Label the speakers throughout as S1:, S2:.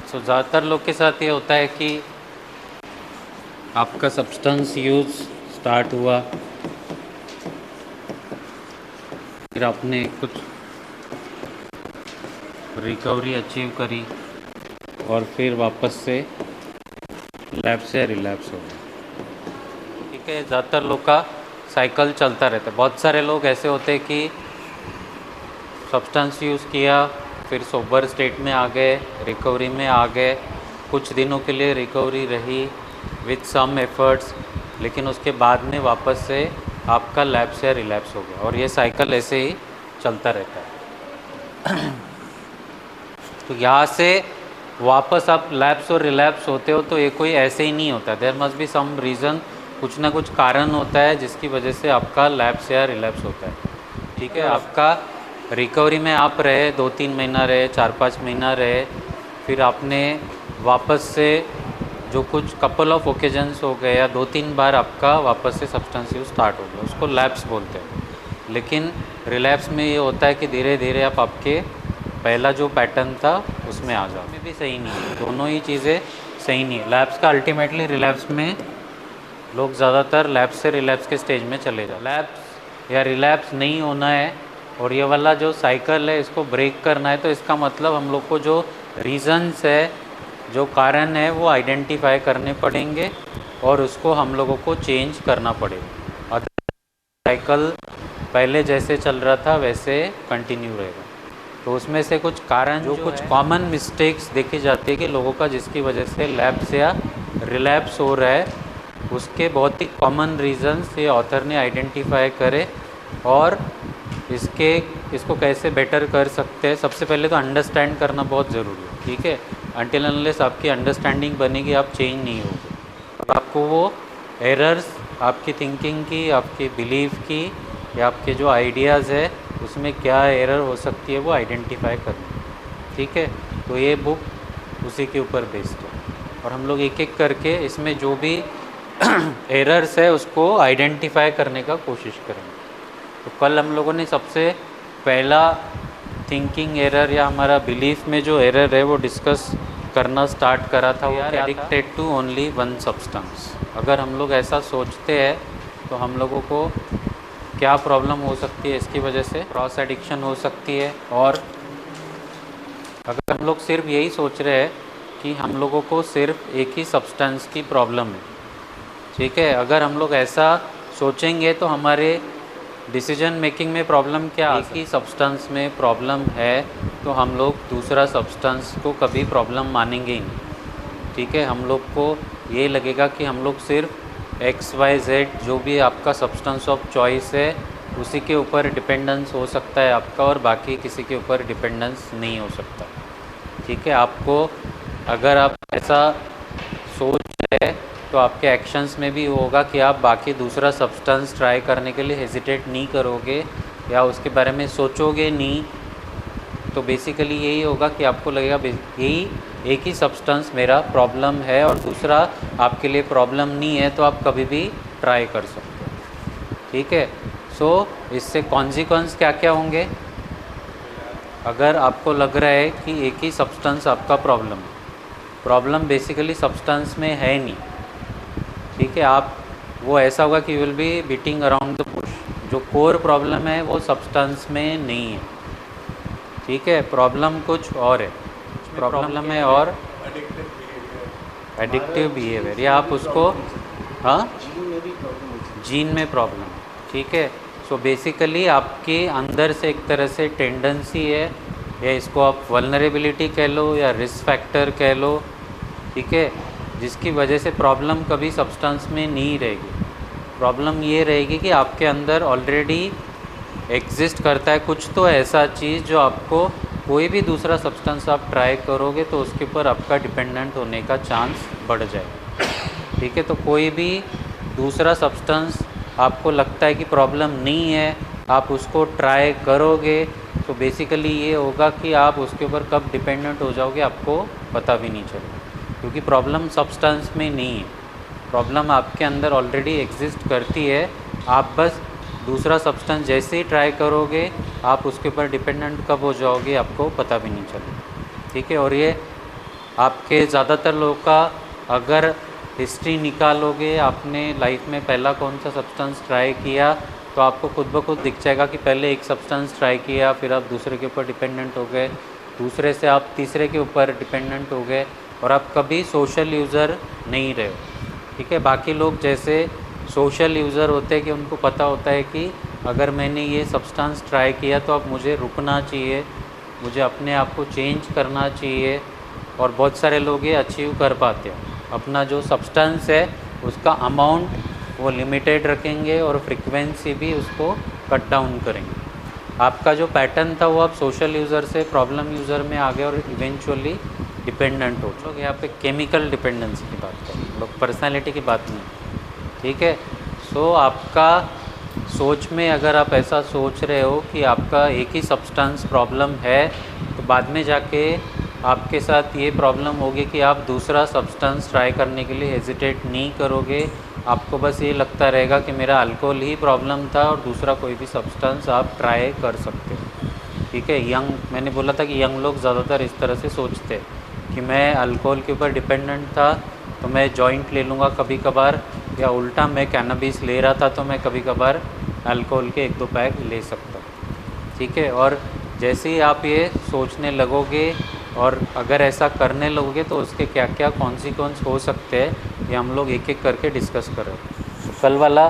S1: सो ज़्यादातर लोग के साथ ये होता है कि आपका सब्सटेंस यूज़ स्टार्ट हुआ, फिर आपने कुछ रिकवरी अचीव करी और फिर वापस से लैप्स या रिलैप्स हो गया। ठीक है, ज़्यादातर लोग का साइकिल चलता रहता है। बहुत सारे लोग ऐसे होते हैं कि सब्सटेंस यूज़ किया, फिर सोबर स्टेट में आ गए, रिकवरी में आ गए, कुछ दिनों के लिए रिकवरी रही विथ सम एफर्ट्स, लेकिन उसके बाद में वापस से आपका लैप्स या रिलैप्स हो गया और ये साइकिल ऐसे ही चलता रहता है। तो यहाँ से वापस आप लैप्स और रिलैप्स होते हो तो ये कोई ऐसे ही नहीं होता, there must be some reason, कुछ ना कुछ कारण होता है जिसकी वजह से आपका लैप्स या रिलैप्स होता है। ठीक है, आपका रिकवरी में आप रहे 2-3 महीना रहे, 4-5 महीना रहे, फिर आपने वापस से जो कुछ कपल ऑफ ओकेजन्स हो गए या 2-3 बार आपका वापस से सब्सटेंस यूज स्टार्ट हो गया, उसको लैप्स बोलते हैं। लेकिन रिलैप्स में ये होता है कि धीरे धीरे आप आपके पहला जो पैटर्न था उसमें आ जाओ। में भी सही नहीं है, दोनों ही चीज़ें सही नहीं है। लैप्स का अल्टीमेटली रिलैप्स में लोग ज़्यादातर लैप्स से रिलैप्स के स्टेज में चले जाते। लैप्स या रिलैप्स नहीं होना है और ये वाला जो साइकिल है इसको ब्रेक करना है, तो इसका मतलब हम लोग को जो रीज़न्स है, जो कारण है, वो आइडेंटिफाई करने पड़ेंगे और उसको हम लोगों को चेंज करना पड़ेगा। अदर साइकिल पहले जैसे चल रहा था वैसे कंटिन्यू रहेगा। तो उसमें से कुछ कारण जो कुछ कॉमन मिस्टेक्स देखी जाती है कि लोगों का जिसकी वजह से लैप्स या रिलैप्स हो रहा है, उसके बहुत ही कॉमन रीजंस ये ऑथर ने आइडेंटिफाई करे और इसको कैसे बेटर कर सकते हैं। सबसे पहले तो अंडरस्टैंड करना बहुत ज़रूरी है। ठीक है, अनटिल अनलेस आपकी अंडरस्टैंडिंग बनेगी आप चेंज नहीं होगे और आपको वो एरर्स आपकी थिंकिंग की, आपकी बिलीफ की या आपके जो आइडियाज़ है उसमें क्या एरर हो सकती है वो आइडेंटिफाई करना। ठीक है, तो ये बुक उसी के ऊपर बेस्ड है और हम लोग एक एक करके इसमें जो भी एरर्स है उसको आइडेंटिफाई करने का कोशिश करेंगे। तो कल हम लोगों ने सबसे पहला थिंकिंग एरर या हमारा बिलीफ में जो एरर है वो डिस्कस करना स्टार्ट करा था। वो addicted to only one substance. अगर हम लोग ऐसा सोचते हैं तो हम लोगों को क्या प्रॉब्लम हो सकती है, इसकी वजह से क्रॉस एडिक्शन हो सकती है। और अगर हम लोग सिर्फ यही सोच रहे हैं कि हम लोगों को सिर्फ एक ही सब्सटेंस की प्रॉब्लम है, ठीक है, अगर हम लोग ऐसा सोचेंगे तो हमारे डिसीजन मेकिंग में प्रॉब्लम क्या, एक ही सब्सटेंस में प्रॉब्लम है तो हम लोग दूसरा सब्सटेंस को कभी प्रॉब्लम मानेंगे ही नहीं। ठीक है, हम लोग को ये लगेगा कि हम लोग सिर्फ XYZ जो भी आपका सब्सटेंस ऑफ चॉइस है उसी के ऊपर डिपेंडेंस हो सकता है आपका और बाकी किसी के ऊपर डिपेंडेंस नहीं हो सकता। ठीक है, आपको अगर आप ऐसा सोच रहे तो आपके एक्शंस में भी होगा कि आप बाकी दूसरा सब्सटेंस ट्राई करने के लिए हेजिटेट नहीं करोगे या उसके बारे में सोचोगे नहीं। तो बेसिकली यही होगा कि आपको लगेगा यही एक ही सब्सटेंस मेरा प्रॉब्लम है और दूसरा आपके लिए प्रॉब्लम नहीं है, तो आप कभी भी ट्राई कर सकते हो। ठीक है, सो इससे कॉन्सिक्वेंस क्या क्या होंगे। अगर आपको लग रहा है कि एक ही सब्सटेंस आपका प्रॉब्लम बेसिकली सब्सटेंस में है नहीं, ठीक है, आप वो ऐसा होगा कि you will be beating around the Bush. जो कोर प्रॉब्लम है वो सब्सटेंस में नहीं है। ठीक है, प्रॉब्लम कुछ और है, प्रॉब्लम है और एडिक्टिव बिहेवियर या आप उसको, हाँ, जीन में प्रॉब्लम। ठीक है, सो बेसिकली आपके अंदर से एक तरह से टेंडेंसी है या इसको आप वल्नरेबिलिटी कह लो या रिस्क फैक्टर कह लो। ठीक है, जिसकी वजह से प्रॉब्लम कभी सब्सटेंस में नहीं रहेगी। प्रॉब्लम ये रहेगी कि आपके अंदर ऑलरेडी एग्जिस्ट करता है कुछ तो ऐसा चीज़ जो आपको कोई भी दूसरा सब्सटेंस आप ट्राई करोगे तो उसके ऊपर आपका डिपेंडेंट होने का चांस बढ़ जाएगा। ठीक है, तो कोई भी दूसरा सब्सटेंस आपको लगता है कि प्रॉब्लम नहीं है, आप उसको ट्राई करोगे तो बेसिकली ये होगा कि आप उसके ऊपर कब डिपेंडेंट हो जाओगे आपको पता भी नहीं चलेगा, क्योंकि प्रॉब्लम सब्सटेंस में नहीं है, प्रॉब्लम आपके अंदर ऑलरेडी एग्जिस्ट करती है। आप बस दूसरा सब्सटेंस जैसे ही ट्राई करोगे आप उसके ऊपर डिपेंडेंट कब हो जाओगे आपको पता भी नहीं चलेगा। ठीक है, और ये आपके ज़्यादातर लोगों का अगर हिस्ट्री निकालोगे, आपने लाइफ में पहला कौन सा सब्सटेंस ट्राई किया, तो आपको खुद ब खुद दिख जाएगा कि पहले एक सब्सटेंस ट्राई किया, फिर आप दूसरे के ऊपर डिपेंडेंट हो गए, दूसरे से आप तीसरे के ऊपर डिपेंडेंट हो गए, और आप कभी सोशल यूज़र नहीं रहे हो। ठीक है, बाकी लोग जैसे सोशल यूज़र होते हैं कि उनको पता होता है कि अगर मैंने ये सब्सटेंस ट्राई किया तो अब मुझे रुकना चाहिए, मुझे अपने आप को चेंज करना चाहिए, और बहुत सारे लोग ये अचीव कर पाते हैं। अपना जो सब्सटेंस है उसका अमाउंट वो लिमिटेड रखेंगे और फ्रीक्वेंसी भी उसको कट डाउन करेंगे। आपका जो पैटर्न था वो आप सोशल यूज़र से प्रॉब्लम यूज़र में आ गए और इवेंचुअली डिपेंडेंट हो। लोग यहाँ पे केमिकल डिपेंडेंसी की बात करें, लोग पर्सनैलिटी की बात नहीं। ठीक है, सो आपका सोच में अगर आप ऐसा सोच रहे हो कि आपका एक ही सब्सटेंस प्रॉब्लम है, तो बाद में जाके आपके साथ ये प्रॉब्लम होगी कि आप दूसरा सब्सटेंस ट्राई करने के लिए हेजिटेट नहीं करोगे। आपको बस ये लगता रहेगा कि मेरा अल्कोहल ही प्रॉब्लम था और दूसरा कोई भी सब्सटेंस आप ट्राई कर सकते हो। ठीक है, मैंने बोला था कि यंग लोग ज़्यादातर इस तरह से सोचते हैं कि मैं अल्कोहल के ऊपर डिपेंडेंट था तो मैं जॉइंट ले लूँगा कभी कभार, या उल्टा मैं कैनबिस ले रहा था तो मैं कभी कभार अल्कोहल के 1-2 पैक ले सकता हूँ। ठीक है, और जैसे ही आप ये सोचने लगोगे और अगर ऐसा करने लगोगे तो उसके क्या क्या कॉन्सिक्वेंस हो सकते हैं, ये हम लोग एक एक करके डिस्कस कर रहे हैं। तो कल वाला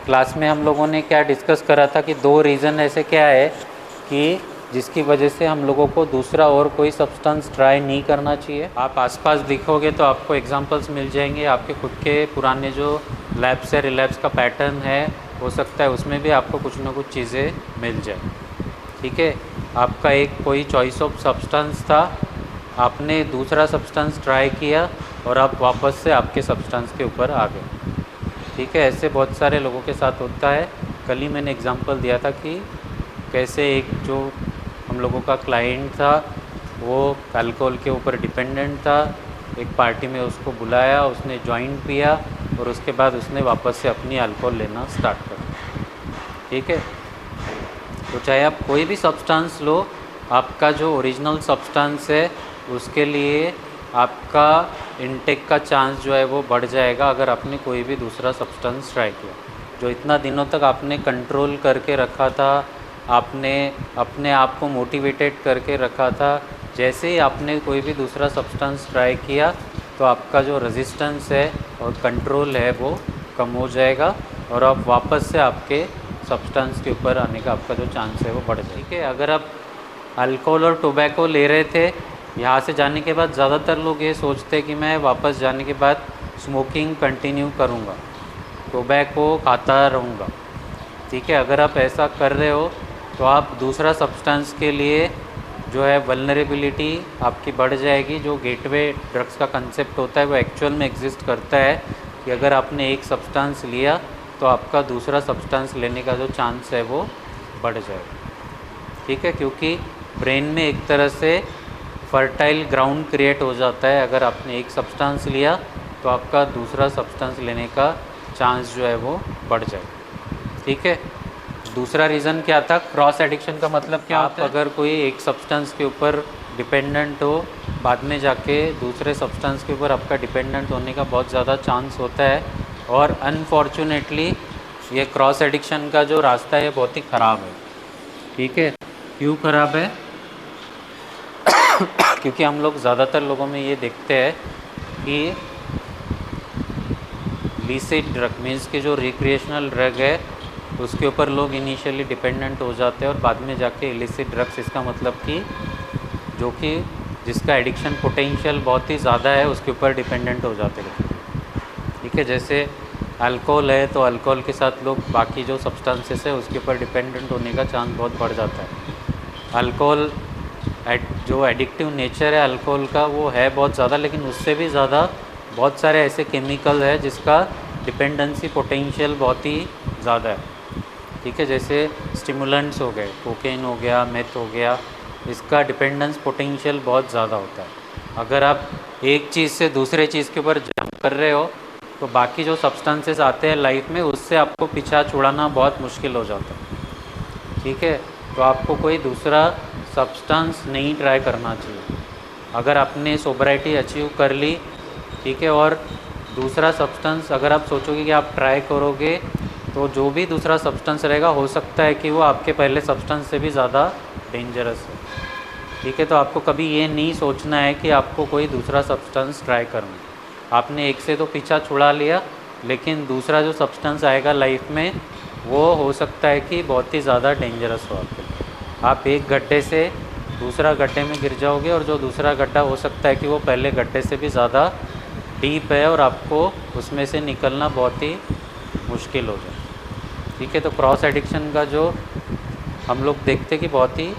S1: क्लास में हम लोगों ने क्या डिस्कस करा था कि 2 रीज़न ऐसे क्या है कि जिसकी वजह से हम लोगों को दूसरा और कोई सब्सटेंस ट्राई नहीं करना चाहिए। आप आसपास दिखोगे तो आपको एग्जांपल्स मिल जाएंगे, आपके खुद के पुराने जो लैप्स या रिलैप्स का पैटर्न है हो सकता है उसमें भी आपको कुछ ना कुछ चीज़ें मिल जाए। ठीक है, आपका एक कोई चॉइस ऑफ सब्सटेंस था, आपने दूसरा सब्सटेंस ट्राई किया और आप वापस से आपके सब्सटेंस के ऊपर आ गए। ठीक है, ऐसे बहुत सारे लोगों के साथ होता है। कल ही मैंने एग्जांपल दिया था कि कैसे एक जो हम लोगों का क्लाइंट था वो अल्कोहल के ऊपर डिपेंडेंट था, एक पार्टी में उसको बुलाया, उसने जॉइंट पिया और उसके बाद उसने वापस से अपनी अल्कोहल लेना स्टार्ट कर दिया। ठीक है, तो चाहे आप कोई भी सब्सटेंस लो, आपका जो ओरिजिनल सब्सटेंस है उसके लिए आपका इनटेक का चांस जो है वो बढ़ जाएगा अगर आपने कोई भी दूसरा सब्सटेंस ट्राई किया। जो इतना दिनों तक आपने कंट्रोल करके रखा था, आपने अपने आप को मोटिवेटेड करके रखा था, जैसे ही आपने कोई भी दूसरा सब्सटेंस ट्राई किया तो आपका जो रेजिस्टेंस है और कंट्रोल है वो कम हो जाएगा और आप वापस से आपके सब्सटेंस के ऊपर आने का आपका जो चांस है वो बढ़ जाएगा। ठीक है, अगर आप अल्कोहल और टोबैको ले रहे थे, यहाँ से जाने के बाद ज़्यादातर लोग ये सोचते हैं कि मैं वापस जाने के बाद स्मोकिंग कंटिन्यू करूँगा, टोबैको खाता रहूँगा। ठीक है, अगर आप ऐसा कर रहे हो तो आप दूसरा सब्सटेंस के लिए जो है वल्नरेबिलिटी आपकी बढ़ जाएगी। जो गेटवे ड्रग्स का कंसेप्ट होता है वो एक्चुअल में एग्जिस्ट करता है कि अगर आपने एक सब्सटेंस लिया तो आपका दूसरा सब्सटेंस लेने का जो चांस है वो बढ़ जाएगा। ठीक है, क्योंकि ब्रेन में एक तरह से फर्टाइल ग्राउंड क्रिएट हो जाता है। अगर आपने एक सब्सटेंस लिया तो आपका दूसरा सब्सटेंस लेने का चांस जो है वो बढ़ जाएगा। ठीक है, दूसरा रीज़न क्या था, क्रॉस एडिक्शन का मतलब क्या होता है? अगर कोई एक सब्सटेंस के ऊपर डिपेंडेंट हो, बाद में जाके दूसरे सब्सटेंस के ऊपर आपका डिपेंडेंट होने का बहुत ज़्यादा चांस होता है। और अनफॉर्चुनेटली ये क्रॉस एडिक्शन का जो रास्ता है बहुत ही ख़राब है। ठीक है, क्यों ख़राब है? क्योंकि हम लोग ज़्यादातर लोगों में ये देखते हैं कि लीसिट ड्रग मीन्स के जो रिक्रिएशनल ड्रग है उसके ऊपर लोग इनिशियली डिपेंडेंट हो जाते हैं और बाद में जाके इलिसिट ड्रग्स, इसका मतलब कि जो कि जिसका एडिक्शन पोटेंशियल बहुत ही ज़्यादा है उसके ऊपर डिपेंडेंट हो जाते हैं। ठीक है, जैसे अल्कोहल है तो अल्कोहल के साथ लोग बाकी जो सब्सटेंसेस है उसके ऊपर डिपेंडेंट होने का चांस बहुत बढ़ जाता है। अल्कोहल जो एडिक्टिव नेचर है अल्कोहल का वो है बहुत ज़्यादा, लेकिन उससे भी ज़्यादा बहुत सारे ऐसे केमिकल है जिसका डिपेंडेंसी पोटेंशियल बहुत ही ज़्यादा है। ठीक है, जैसे स्टिमुलेंट्स हो गए, कोकेन हो गया, मेथ हो गया, इसका डिपेंडेंस पोटेंशियल बहुत ज़्यादा होता है। अगर आप एक चीज़ से दूसरे चीज़ के ऊपर जंप कर रहे हो तो बाकी जो सब्सटेंसेस आते हैं लाइफ में उससे आपको पीछा छुड़ाना बहुत मुश्किल हो जाता है। ठीक है, तो आपको कोई दूसरा सब्सटेंस नहीं ट्राई करना चाहिए। अगर आपने सोबराइटी अचीव कर ली, ठीक है, और दूसरा सब्सटेंस अगर आप सोचोगे कि आप ट्राई करोगे तो जो भी दूसरा सब्सटेंस रहेगा हो सकता है कि वो आपके पहले सब्सटेंस से भी ज़्यादा डेंजरस है। ठीक है, तो आपको कभी ये नहीं सोचना है कि आपको कोई दूसरा सब्सटेंस ट्राई करना है। आपने एक से तो पीछा छुड़ा लिया, लेकिन दूसरा जो सब्सटेंस आएगा लाइफ में वो हो सकता है कि बहुत ही ज़्यादा डेंजरस हो आपके लिए। आप एक गड्ढे से दूसरा गड्ढे में गिर जाओगे और जो दूसरा गड्ढा हो सकता है कि वो पहले गड्ढे से भी ज़्यादा डीप है और आपको उसमें से निकलना बहुत ही मुश्किल हो जाए। ठीक है, तो क्रॉस एडिक्शन का जो हम लोग देखते कि बहुत ही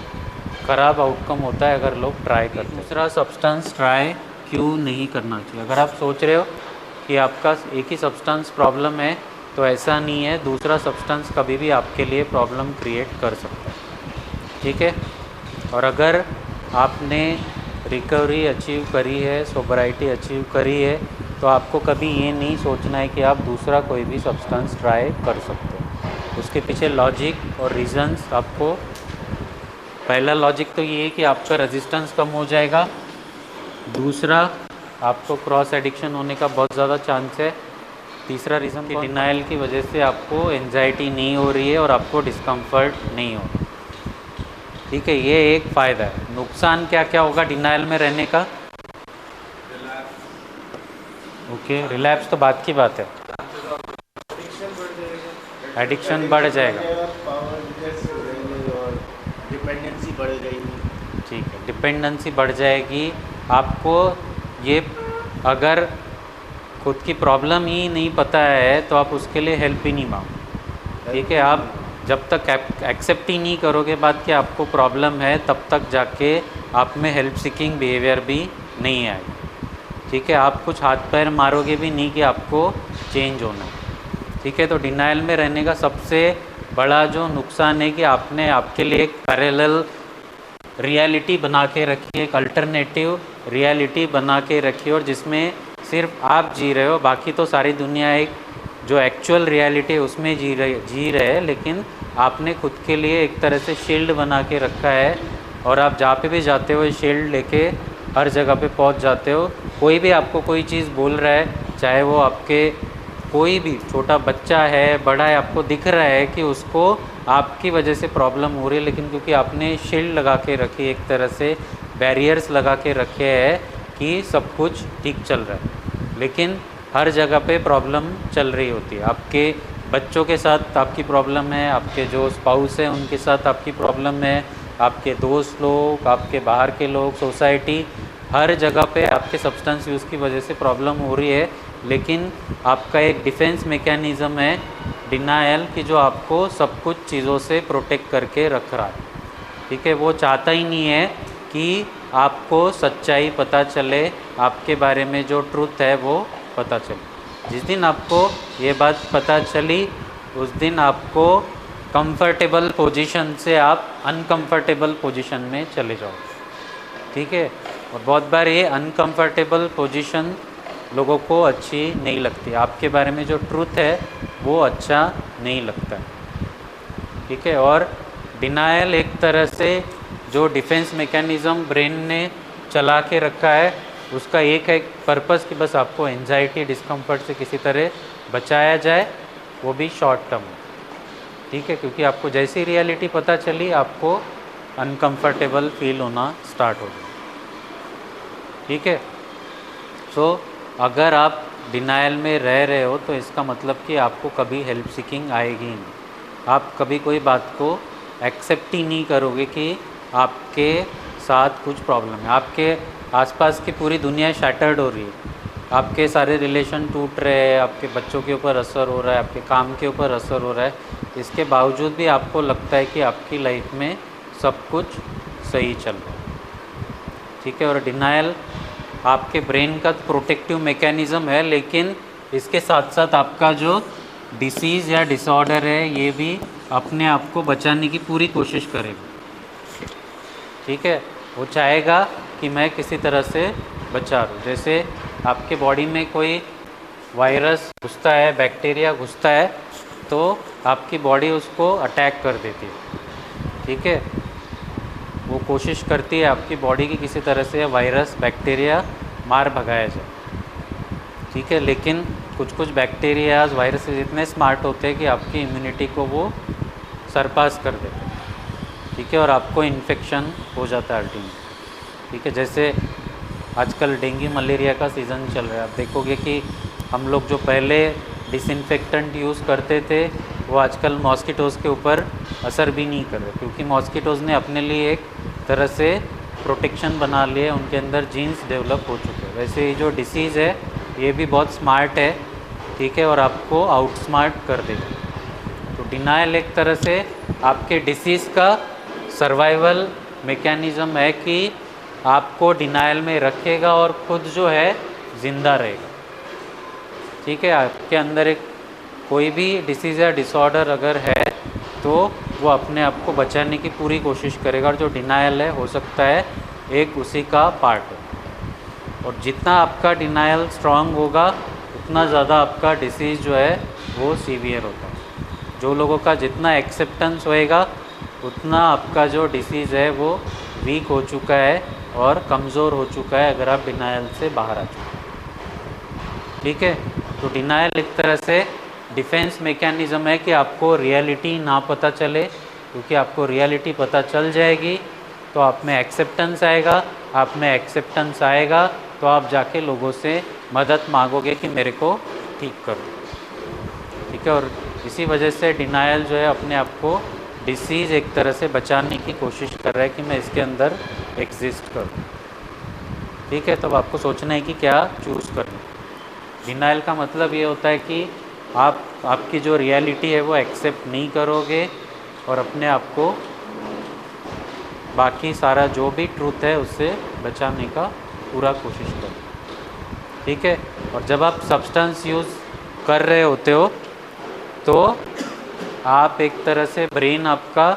S1: ख़राब आउटकम होता है अगर लोग ट्राई करते हैं। दूसरा सब्सटेंस ट्राई क्यों नहीं करना चाहिए? अगर आप सोच रहे हो कि आपका एक ही सब्सटेंस प्रॉब्लम है तो ऐसा नहीं है, दूसरा सब्सटेंस कभी भी आपके लिए प्रॉब्लम क्रिएट कर सकता है। ठीक है, और अगर आपने रिकवरी अचीव करी है, सोबराइटी अचीव करी है, तो आपको कभी ये नहीं सोचना है कि आप दूसरा कोई भी सब्सटेंस ट्राई कर सकते हो। उसके पीछे लॉजिक और रीज़न्स आपको, पहला लॉजिक तो ये है कि आपका रेजिस्टेंस कम हो जाएगा। दूसरा, आपको क्रॉस एडिक्शन होने का बहुत ज़्यादा चांस है। तीसरा रीज़न कि डिनाइल की वजह से आपको एंजाइटी नहीं हो रही है और आपको डिस्कम्फर्ट नहीं हो रहा। ठीक है, ये एक फ़ायदा है। नुकसान क्या क्या होगा डिनाइल में रहने का? ओके, रिलैप्स तो बात की बात है, एडिक्शन बढ़ जाएगा।
S2: डिपेंडेंसी बढ़ जाएगी।
S1: ठीक है, डिपेंडेंसी बढ़ जाएगी। आपको ये, अगर खुद की प्रॉब्लम ही नहीं पता है तो आप उसके लिए हेल्प ही नहीं मांगो। ठीक है, आप जब तक एक्सेप्ट ही नहीं करोगे बात कि आपको प्रॉब्लम है, तब तक जाके आप में हेल्प सीकिंग बिहेवियर भी नहीं आएगा। ठीक है, आप कुछ हाथ पैर मारोगे भी नहीं कि आपको चेंज होना है। ठीक है, तो डिनाइल में रहने का सबसे बड़ा जो नुकसान है कि आपने आपके लिए एक पैरेलल रियलिटी बना के रखी है, एक अल्टरनेटिव रियलिटी बना के रखी है, और जिसमें सिर्फ आप जी रहे हो, बाकी तो सारी दुनिया एक जो एक्चुअल रियलिटी है उसमें जी रहे हैं, लेकिन आपने खुद के लिए एक तरह से शील्ड बना के रखा है, और आप जहाँ पे भी जाते हो शील्ड लेके हर जगह पे पहुँच जाते हो। कोई भी आपको कोई चीज़ बोल रहा है, चाहे वो आपके कोई भी छोटा बच्चा है, बड़ा है, आपको दिख रहा है कि उसको आपकी वजह से प्रॉब्लम हो रही है, लेकिन क्योंकि आपने शील्ड लगा के रखी, एक तरह से बैरियर्स लगा के रखे हैं कि सब कुछ ठीक चल रहा है, लेकिन हर जगह पे प्रॉब्लम चल रही होती है। आपके बच्चों के साथ आपकी प्रॉब्लम है, आपके जो स्पाउस हैं उनके साथ आपकी प्रॉब्लम है, आपके दोस्त लोग, आपके बाहर के लोग, सोसाइटी, हर जगह पे आपके सब्सटेंस यूज़ की वजह से प्रॉब्लम हो रही है। लेकिन आपका एक डिफेंस मैकेनिज़्म है डिनायल कि जो आपको सब कुछ चीज़ों से प्रोटेक्ट करके रख रहा है। ठीक है, वो चाहता ही नहीं है कि आपको सच्चाई पता चले, आपके बारे में जो ट्रुथ है वो पता चले। जिस दिन आपको ये बात पता चली, उस दिन आपको कंफर्टेबल पोजीशन से आप अनकंफर्टेबल पोजीशन में चले जाओ। ठीक है, और बहुत बार ये अनकंफर्टेबल पोजीशन लोगों को अच्छी नहीं लगती, आपके बारे में जो ट्रुथ है वो अच्छा नहीं लगता है। ठीक है, और डिनायल एक तरह से जो डिफेंस मैकेनिज़्म ब्रेन ने चला के रखा है, उसका एक है पर्पस कि बस आपको एंजाइटी डिस्कम्फर्ट से किसी तरह बचाया जाए, वो भी शॉर्ट टर्म। ठीक है, क्योंकि आपको जैसी रियलिटी पता चली आपको अनकंफर्टेबल फील होना स्टार्ट हो गया। ठीक है, सो अगर आप डिनायल में रह रहे हो तो इसका मतलब कि आपको कभी हेल्प सीकिंग आएगी नहीं। आप कभी कोई बात को एक्सेप्ट ही नहीं करोगे कि आपके साथ कुछ प्रॉब्लम है। आपके आसपास की पूरी दुनिया शैटर्ड हो रही है, आपके सारे रिलेशन टूट रहे हैं, आपके बच्चों के ऊपर असर हो रहा है, आपके काम के ऊपर असर हो रहा है, इसके बावजूद भी आपको लगता है कि आपकी लाइफ में सब कुछ सही चल रहा है। ठीक है, और डिनायल आपके ब्रेन का प्रोटेक्टिव मैकेनिज़्म है, लेकिन इसके साथ साथ आपका जो डिसीज़ या डिसऑर्डर है ये भी अपने आप को बचाने की पूरी कोशिश करेगा। ठीक है, वो चाहेगा कि मैं किसी तरह से बचा लूँ। जैसे आपके बॉडी में कोई वायरस घुसता है, बैक्टीरिया घुसता है, तो आपकी बॉडी उसको अटैक कर देती है। ठीक है, वो कोशिश करती है आपकी बॉडी की किसी तरह से वायरस बैक्टीरिया मार भगाया जाए। ठीक है, लेकिन कुछ कुछ बैक्टीरियाज वायरसेस इतने स्मार्ट होते हैं कि आपकी इम्यूनिटी को वो सरपास कर देते हैं। ठीक है, और आपको इन्फेक्शन हो जाता है अल्टीमेट। ठीक है, जैसे आजकल डेंगू मलेरिया का सीज़न चल रहा है, आप देखोगे कि हम लोग जो पहले डिसइंफेक्टेंट यूज़ करते थे वो आजकल मॉस्किटोज़ के ऊपर असर भी नहीं कर रहे, क्योंकि मॉस्किटोज़ ने अपने लिए एक तरह से प्रोटेक्शन बना लिए, उनके अंदर जीन्स डेवलप हो चुके हैं। वैसे ये जो डिसीज़ है ये भी बहुत स्मार्ट है। ठीक है, और आपको आउटस्मार्ट कर देगा। तो डिनायल एक तरह से आपके डिसीज़ का सर्वाइवल मैकेनिज़्म है कि आपको डिनायल में रखेगा और खुद जो है ज़िंदा रहेगा। ठीक है, आपके अंदर एक कोई भी डिसीज़ या डिसऑर्डर अगर है तो वो अपने आप को बचाने की पूरी कोशिश करेगा, और जो डिनायल है हो सकता है एक उसी का पार्ट है। और जितना आपका डिनायल स्ट्रांग होगा उतना ज़्यादा आपका डिसीज़ जो है वो सीवियर होता है। जो लोगों का जितना एक्सेप्टेंस होएगा उतना आपका जो डिसीज़ है वो वीक हो चुका है और कमज़ोर हो चुका है, अगर आप डिनायल से बाहर आ चुके हैं। ठीक है, तो डिनायल एक तरह से डिफेंस मैकेनिज़्म है कि आपको रियलिटी ना पता चले, क्योंकि आपको रियलिटी पता चल जाएगी तो आप में एक्सेप्टेंस आएगा। आप में एक्सेप्टेंस आएगा तो आप जाके लोगों से मदद मांगोगे कि मेरे को ठीक करो। ठीक है, और इसी वजह से डिनायल जो है अपने आप को डिसीज़ एक तरह से बचाने की कोशिश कर रहा है कि मैं इसके अंदर एग्जिस्ट करूँ। ठीक है, तब आपको सोचना है कि क्या चूज़ करना। डिनायल का मतलब ये होता है कि आपकी जो रियलिटी है वो एक्सेप्ट नहीं करोगे और अपने आप को बाकी सारा जो भी ट्रूथ है उससे बचाने का पूरा कोशिश करो। ठीक है, और जब आप सब्सटेंस यूज़ कर रहे होते हो तो आप एक तरह से ब्रेन आपका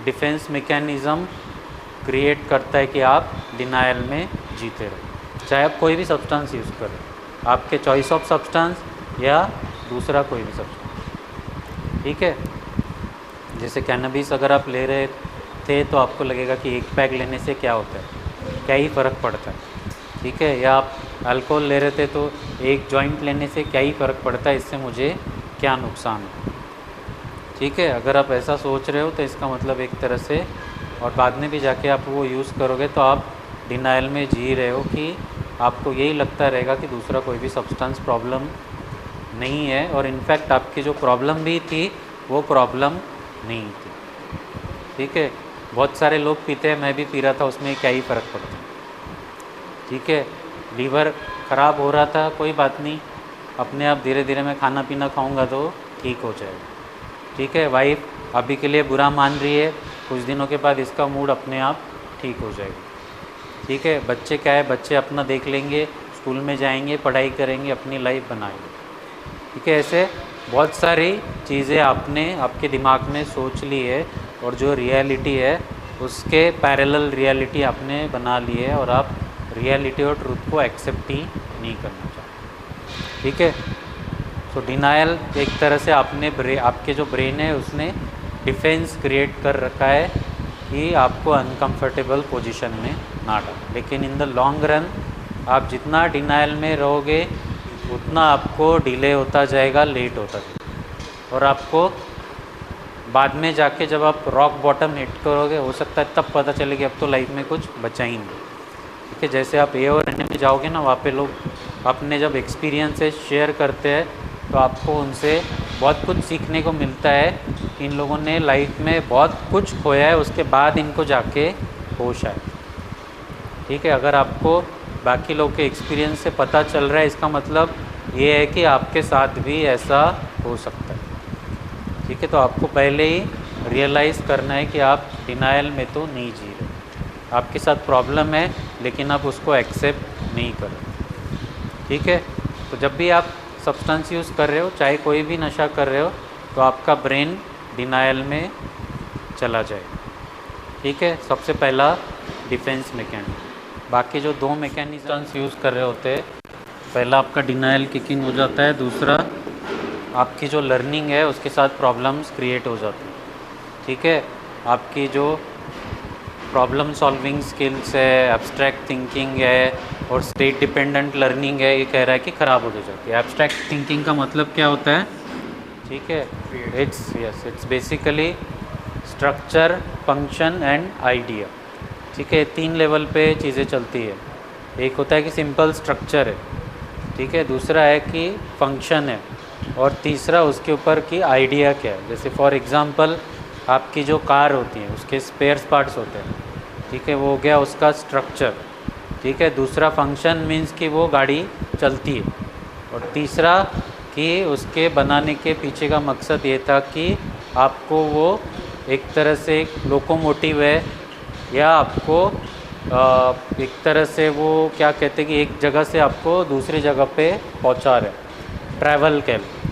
S1: डिफेंस मैकेनिज़्म क्रिएट करता है कि आप डिनायल में जीते रहो, चाहे आप कोई भी सब्सटेंस यूज़ करें, आपके चॉइस ऑफ सब्सटेंस या दूसरा कोई भी सब्सटेंस। ठीक है, जैसे कैनबिस अगर आप ले रहे थे तो आपको लगेगा कि एक पैक लेने से क्या होता है, क्या ही फ़र्क पड़ता है। ठीक है, या आप अल्कोहल ले रहे थे तो एक जॉइंट लेने से क्या ही फ़र्क पड़ता है, इससे मुझे क्या नुकसान है। ठीक है, अगर आप ऐसा सोच रहे हो तो इसका मतलब एक तरह से, और बाद में भी जाके आप वो यूज़ करोगे तो आप डिनायल में जी रहे हो कि आपको यही लगता रहेगा कि दूसरा कोई भी सब्सटेंस प्रॉब्लम नहीं है, और इनफैक्ट आपकी जो प्रॉब्लम भी थी वो प्रॉब्लम नहीं थी। ठीक है, बहुत सारे लोग पीते हैं, मैं भी पी रहा था, उसमें क्या ही फ़र्क पड़ता है। ठीक है, लीवर ख़राब हो रहा था, कोई बात नहीं, अपने आप धीरे धीरे मैं खाना पीना खाऊंगा तो ठीक हो जाएगा। ठीक है, वाइफ अभी के लिए बुरा मान रही है, कुछ दिनों के बाद इसका मूड अपने आप ठीक हो जाएगा। ठीक है, बच्चे क्या है, बच्चे अपना देख लेंगे, स्कूल में जाएंगे, पढ़ाई करेंगे, अपनी लाइफ बनाएंगे। ठीक है, ऐसे बहुत सारी चीज़ें आपने आपके दिमाग में सोच ली है, और जो रियलिटी है उसके पैरेलल रियलिटी आपने बना ली है, और आप रियलिटी और ट्रूथ को एक्सेप्ट ही नहीं करना चाहते। ठीक है, तो डिनायल एक तरह से आपके जो ब्रेन है उसने डिफेंस क्रिएट कर रखा है कि आपको अनकंफर्टेबल पोजीशन में ना डालें, लेकिन इन द लॉन्ग रन आप जितना डिनायल में रहोगे उतना आपको डिले होता जाएगा, लेट होता जाएगा, और आपको बाद में जाके जब आप रॉक बॉटम हिट करोगे हो सकता है तब पता चले कि अब तो लाइफ में कुछ बचा ही नहीं। ठीक है, जैसे आप ए और एन में जाओगे ना, वहाँ पे लोग अपने जब एक्सपीरियंसेस शेयर करते हैं तो आपको उनसे बहुत कुछ सीखने को मिलता है कि इन लोगों ने लाइफ में बहुत कुछ खोया है, उसके बाद इनको जाके होश आए। ठीक है, अगर आपको बाकी लोग के एक्सपीरियंस से पता चल रहा है, इसका मतलब ये है कि आपके साथ भी ऐसा हो सकता है। ठीक है, तो आपको पहले ही रियलाइज़ करना है कि आप डिनायल में तो नहीं जी रहे, आपके साथ प्रॉब्लम है लेकिन आप उसको एक्सेप्ट नहीं कर रहे। ठीक है, तो जब भी आप सब्सटेंस यूज़ कर रहे हो, चाहे कोई भी नशा कर रहे हो, तो आपका ब्रेन डिनायल में चला जाएगा। ठीक है, सबसे पहला डिफेंस मैकेनिज्म। बाकी जो दो मैकेनिज्म्स यूज़ कर रहे होते हैं पहला आपका डिनायल किकिंग हो जाता है, दूसरा आपकी जो लर्निंग है उसके साथ प्रॉब्लम्स क्रिएट हो जाती है। ठीक है, आपकी जो प्रॉब्लम सॉल्विंग स्किल्स है, एब्स्ट्रैक्ट थिंकिंग है और स्टेट डिपेंडेंट लर्निंग है, ये कह रहा है कि ख़राब हो जाती है। एब्स्ट्रैक्ट थिंकिंग का मतलब क्या होता है? ठीक है, it's basically structure, function and idea. ठीक है, 3 लेवल पे चीज़ें चलती है। एक होता है कि सिंपल स्ट्रक्चर है, ठीक है, दूसरा है कि फंक्शन है, और तीसरा उसके ऊपर कि आइडिया क्या है। जैसे फॉर एग्ज़ाम्पल आपकी जो कार होती है उसके स्पेयर्स पार्ट्स होते हैं, ठीक है, वो हो गया उसका स्ट्रक्चर। ठीक है, दूसरा फंक्शन मीन्स कि वो गाड़ी चलती है, और तीसरा कि उसके बनाने के पीछे का मकसद ये था कि आपको वो एक तरह से एक लोकोमोटिव है, या आपको एक तरह से वो क्या कहते हैं कि एक जगह से आपको दूसरी जगह पे पहुंचा रहे, ट्रैवल कह लो।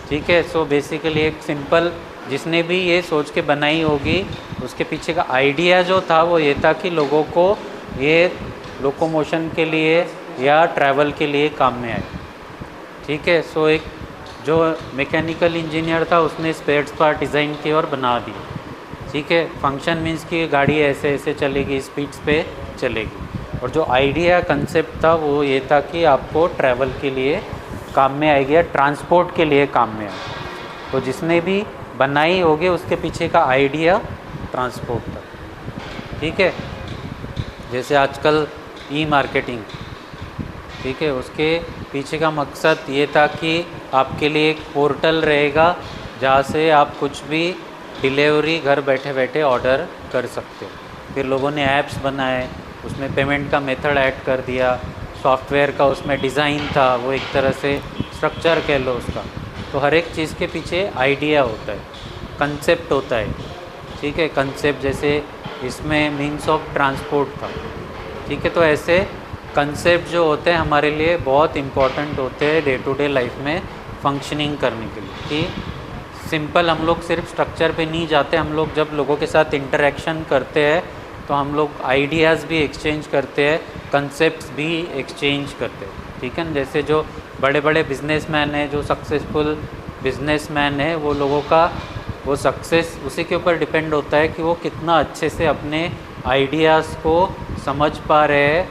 S1: ठीक है, सो बेसिकली एक सिंपल, जिसने भी ये सोच के बनाई होगी उसके पीछे का आइडिया जो था वो ये था कि लोगों को ये लोकोमोशन के लिए या ट्रैवल के लिए काम में आए। ठीक है, सो एक जो मैकेनिकल इंजीनियर था उसने स्पेयर्स पार्ट डिज़ाइन किए और बना दिए। ठीक है, फंक्शन मीन्स कि गाड़ी ऐसे ऐसे चलेगी, स्पीड्स पे चलेगी, और जो आइडिया कंसेप्ट था वो ये था कि आपको ट्रैवल के लिए काम में आएगी या ट्रांसपोर्ट के लिए काम में आएगी। तो जिसने भी बनाई होगी उसके पीछे का आइडिया ट्रांसपोर्ट था। ठीक है, जैसे आजकल ई मार्केटिंग, ठीक है, उसके पीछे का मकसद ये था कि आपके लिए एक पोर्टल रहेगा जहाँ से आप कुछ भी डिलीवरी घर बैठे बैठे ऑर्डर कर सकते हो। फिर लोगों ने ऐप्स बनाए, उसमें पेमेंट का मेथड ऐड कर दिया, सॉफ्टवेयर का उसमें डिज़ाइन था, वो एक तरह से स्ट्रक्चर कह लो उसका। तो हर एक चीज़ के पीछे आइडिया होता है, कंसेप्ट होता है। ठीक है, कंसेप्ट जैसे इसमें मीन्स ऑफ ट्रांसपोर्ट था। ठीक है, तो ऐसे कंसेप्ट जो होते हैं हमारे लिए बहुत इम्पॉर्टेंट होते हैं डे टू डे लाइफ में फंक्शनिंग करने के लिए। कि सिंपल हम लोग सिर्फ स्ट्रक्चर पे नहीं जाते, हम लोग जब लोगों के साथ इंटरेक्शन करते हैं तो हम लोग आइडियाज़ भी एक्सचेंज करते हैं, कंसेप्ट्स भी एक्सचेंज करते हैं। ठीक है, जैसे जो बड़े बड़े बिजनेसमैन हैं, जो सक्सेसफुल बिजनेसमैन हैं, वो लोगों का वो सक्सेस उसी के ऊपर डिपेंड होता है कि वो कितना अच्छे से अपने आइडियाज़ को समझ पा रहे हैं,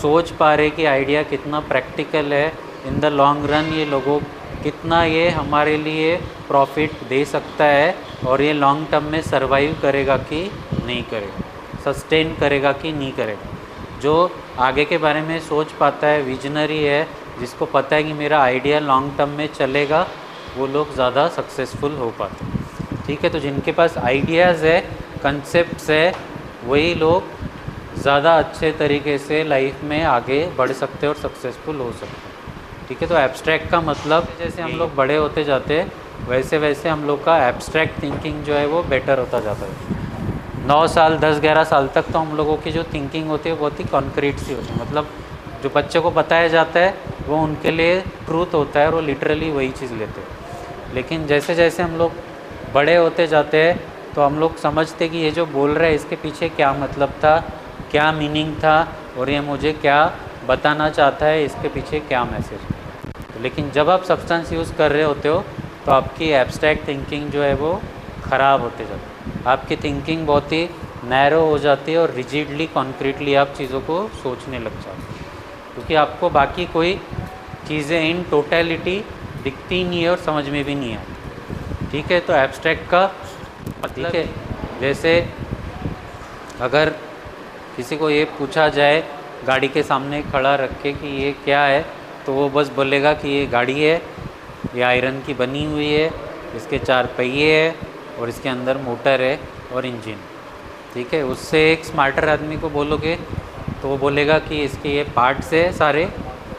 S1: सोच पा रहे कि आइडिया कितना प्रैक्टिकल है इन द लॉन्ग रन, ये लोगों कितना ये हमारे लिए प्रॉफिट दे सकता है, और ये लॉन्ग टर्म में सर्वाइव करेगा कि नहीं करेगा, सस्टेन करेगा कि नहीं करेगा। जो आगे के बारे में सोच पाता है, विजनरी है, जिसको पता है कि मेरा आइडिया लॉन्ग टर्म में चलेगा, वो लोग ज़्यादा सक्सेसफुल हो पाते हैं। ठीक है, तो जिनके पास आइडियाज़ है, कंसेप्ट्स है, वही लोग ज़्यादा अच्छे तरीके से लाइफ में आगे बढ़ सकते हैं और सक्सेसफुल हो सकते हैं। ठीक है, तो एब्स्ट्रैक्ट का मतलब जैसे हम लोग बड़े होते जाते हैं वैसे वैसे हम लोग का एब्स्ट्रैक्ट थिंकिंग जो है वो बेटर होता जाता है। 9 साल 10-11 साल तक तो हम लोगों की जो थिंकिंग होती है बहुत ही कॉन्क्रीट सी होती है, मतलब जो बच्चे को बताया जाता है वो उनके लिए ट्रूथ होता है और वो लिटरली वही चीज़ लेते हैं। लेकिन जैसे जैसे हम लोग बड़े होते जाते हैं तो हम लोग समझते कि ये जो बोल रहा है इसके पीछे क्या मतलब था, क्या मीनिंग था, और ये मुझे क्या बताना चाहता है, इसके पीछे क्या मैसेज है। लेकिन जब आप सब्सटेंस यूज़ कर रहे होते हो तो आपकी एब्स्ट्रैक्ट थिंकिंग जो है वो ख़राब होते जाती है, आपकी थिंकिंग बहुत ही नैरो हो जाती है और रिजिडली कॉन्क्रीटली आप चीज़ों को सोचने लग जाते हैं, क्योंकि आपको बाकी कोई चीज़ें इन टोटलिटी दिखती नहीं है और समझ में भी नहीं आती। ठीक है, तो एब्स्ट्रैक्ट का ठीक है, जैसे अगर किसी को ये पूछा जाए गाड़ी के सामने खड़ा रख के कि ये क्या है, तो वो बस बोलेगा कि ये गाड़ी है, ये आयरन की बनी हुई है, इसके 4 पहिए है और इसके अंदर मोटर है और इंजन। ठीक है, उससे एक स्मार्टर आदमी को बोलोगे तो वो बोलेगा कि इसके ये पार्ट्स है सारे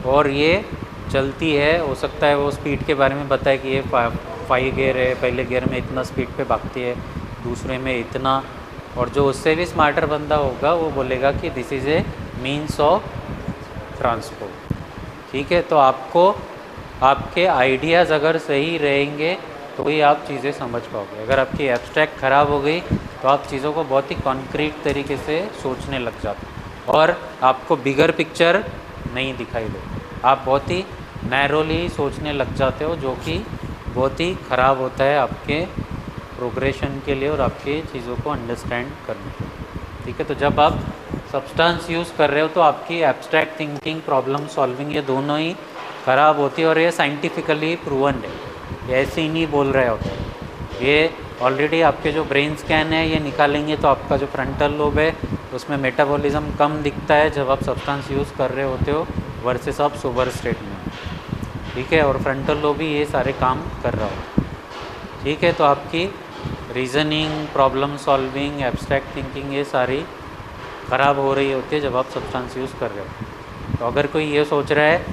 S1: और ये चलती है, हो सकता है वो स्पीड के बारे में बताए कि ये 5 गियर है, पहले गियर में इतना स्पीड पे भागती है, दूसरे में इतना, और जो उससे भी स्मार्टर बंदा होगा वो बोलेगा कि this is a means of transport. ठीक है, तो आपको आपके आइडियाज़ अगर सही रहेंगे तो ही आप चीज़ें समझ पाओगे। अगर आपकी एब्स्ट्रैक्ट ख़राब हो गई तो आप चीज़ों को बहुत ही कॉन्क्रीट तरीके से सोचने लग जाते और आपको बिगर पिक्चर नहीं दिखाई देती। आप बहुत ही नैरोली सोचने लग जाते हो, जो कि बहुत ही ख़राब होता है आपके प्रोग्रेशन के लिए और आपके चीज़ों को अंडरस्टैंड करने के लिए। ठीक है, तो जब आप सब्सटेंस यूज़ कर रहे हो तो आपकी एब्स्ट्रैक्ट थिंकिंग, प्रॉब्लम सॉल्विंग, ये दोनों ही ख़राब होती है। और ये साइंटिफिकली प्रूवन है, ये ऐसे ही नहीं बोल रहे होते, ये ऑलरेडी आपके जो ब्रेन स्कैन है ये निकालेंगे तो आपका जो फ्रंटल लोब है उसमें मेटाबॉलिज्म कम दिखता है जब आप सब्सटेंस यूज़ कर रहे होते हो वर्सेस आप सोबर स्टेट में। ठीक है, और फ्रंटल लोब भी ये सारे काम कर रहा हो। ठीक है, तो आपकी reasoning, problem solving, abstract thinking ये सारी ख़राब हो रही होती है जब आप सब्सटेंस यूज़ कर रहे हो। तो अगर कोई ये सोच रहा है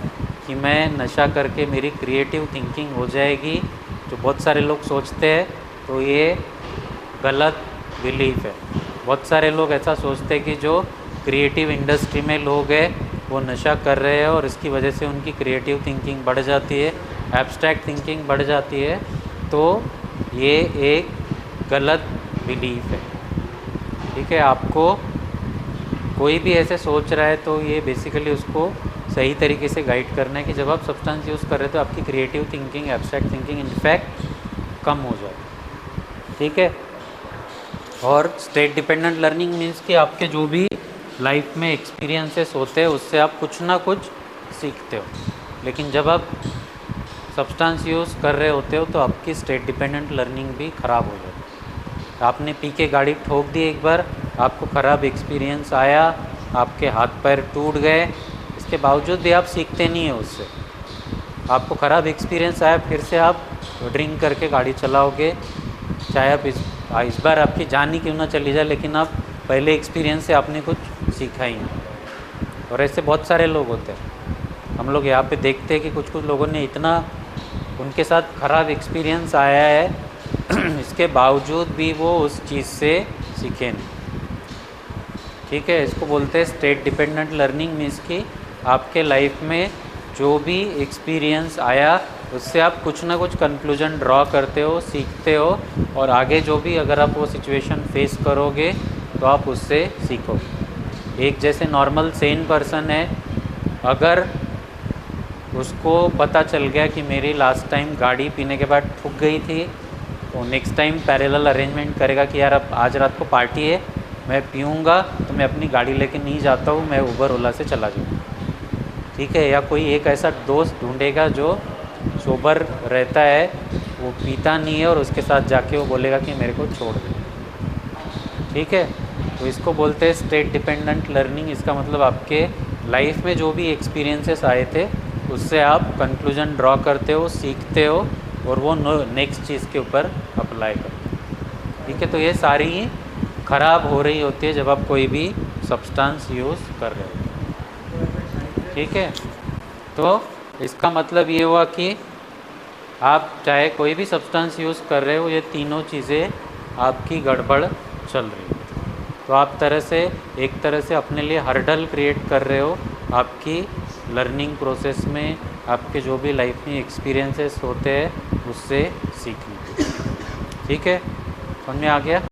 S1: कि मैं नशा करके मेरी क्रिएटिव थिंकिंग हो जाएगी, जो बहुत सारे लोग सोचते हैं, तो ये गलत बिलीफ है। बहुत सारे लोग ऐसा सोचते हैं कि जो क्रिएटिव इंडस्ट्री में लोग हैं वो नशा कर रहे हैं और इसकी वजह से उनकी क्रिएटिव थिंकिंग बढ़ जाती है, एब्स्ट्रैक्ट थिंकिंग बढ़ जाती है। तो ये एक गलत बिलीफ है। ठीक है, आपको कोई भी ऐसे सोच रहा है तो ये बेसिकली उसको सही तरीके से गाइड करना है कि जब आप सब्सटेंस यूज़ कर रहे हो तो आपकी creative thinking, abstract thinking in fact कम हो जाए। ठीक है, और स्टेट डिपेंडेंट लर्निंग मीन्स कि आपके जो भी लाइफ में एक्सपीरियंसेस होते हैं उससे आप कुछ ना कुछ सीखते हो। लेकिन जब आप सब्सटेंस यूज़ कर रहे होते हो तो आपकी स्टेट डिपेंडेंट लर्निंग भी ख़राब हो जाती है। आपने पी के गाड़ी ठोक दी एक बार, आपको ख़राब एक्सपीरियंस आया, आपके हाथ पैर टूट गए, इसके बावजूद भी आप सीखते नहीं हो उससे। आपको ख़राब एक्सपीरियंस आया, फिर से आप ड्रिंक करके गाड़ी चलाओगे, चाहे आप इस बार आपकी जान ही क्यों ना चली जाए, लेकिन आप पहले एक्सपीरियंस से आपने कुछ सीखा ही नहीं। और ऐसे बहुत सारे लोग होते हैं, हम लोग यहाँ पे देखते हैं कि कुछ कुछ लोगों ने इतना उनके साथ ख़राब एक्सपीरियंस आया है इसके बावजूद भी वो उस चीज़ से सीखे नहीं। ठीक है, इसको बोलते हैं स्टेट डिपेंडेंट लर्निंग। मीन्स कि आपके लाइफ में जो भी एक्सपीरियंस आया उससे आप कुछ ना कुछ कंक्लूजन ड्रॉ करते हो, सीखते हो, और आगे जो भी अगर आप वो सिचुएशन फेस करोगे तो आप उससे सीखोगे। एक जैसे नॉर्मल सेन पर्सन है, अगर उसको पता चल गया कि मेरी लास्ट टाइम गाड़ी पीने के बाद ठुक गई थी, तो नेक्स्ट टाइम पैरेलल अरेंजमेंट करेगा कि यार अब आज रात को पार्टी है, मैं पीऊँगा तो मैं अपनी गाड़ी लेके नहीं जाता हूँ, मैं उबर ओला से चला जाऊँगा। ठीक है, या कोई एक ऐसा दोस्त ढूंढेगा जो सोबर रहता है, वो पीता नहीं है, और उसके साथ जाके वो बोलेगा कि मेरे को छोड़ दे। ठीक है, तो इसको बोलते हैं स्टेट डिपेंडेंट लर्निंग। इसका मतलब आपके लाइफ में जो भी एक्सपीरियंसेस आए थे उससे आप कंक्लूजन ड्रॉ करते हो, सीखते हो, और वो नेक्स्ट चीज़ के ऊपर अप्लाई करते हो। ठीक है, तो ये सारी ही ख़राब हो रही होती है जब आप कोई भी सब्सटेंस यूज़ कर रहे हो। ठीक है, तो इसका मतलब ये हुआ कि आप चाहे कोई भी सब्सटेंस यूज़ कर रहे हो, ये तीनों चीज़ें आपकी गड़बड़ चल रही है। तो आप एक तरह से अपने लिए हर्डल क्रिएट कर रहे हो आपकी लर्निंग प्रोसेस में, आपके जो भी लाइफ में एक्सपीरियंसेस होते हैं उससे सीखने। ठीक है, समझ में आ गया?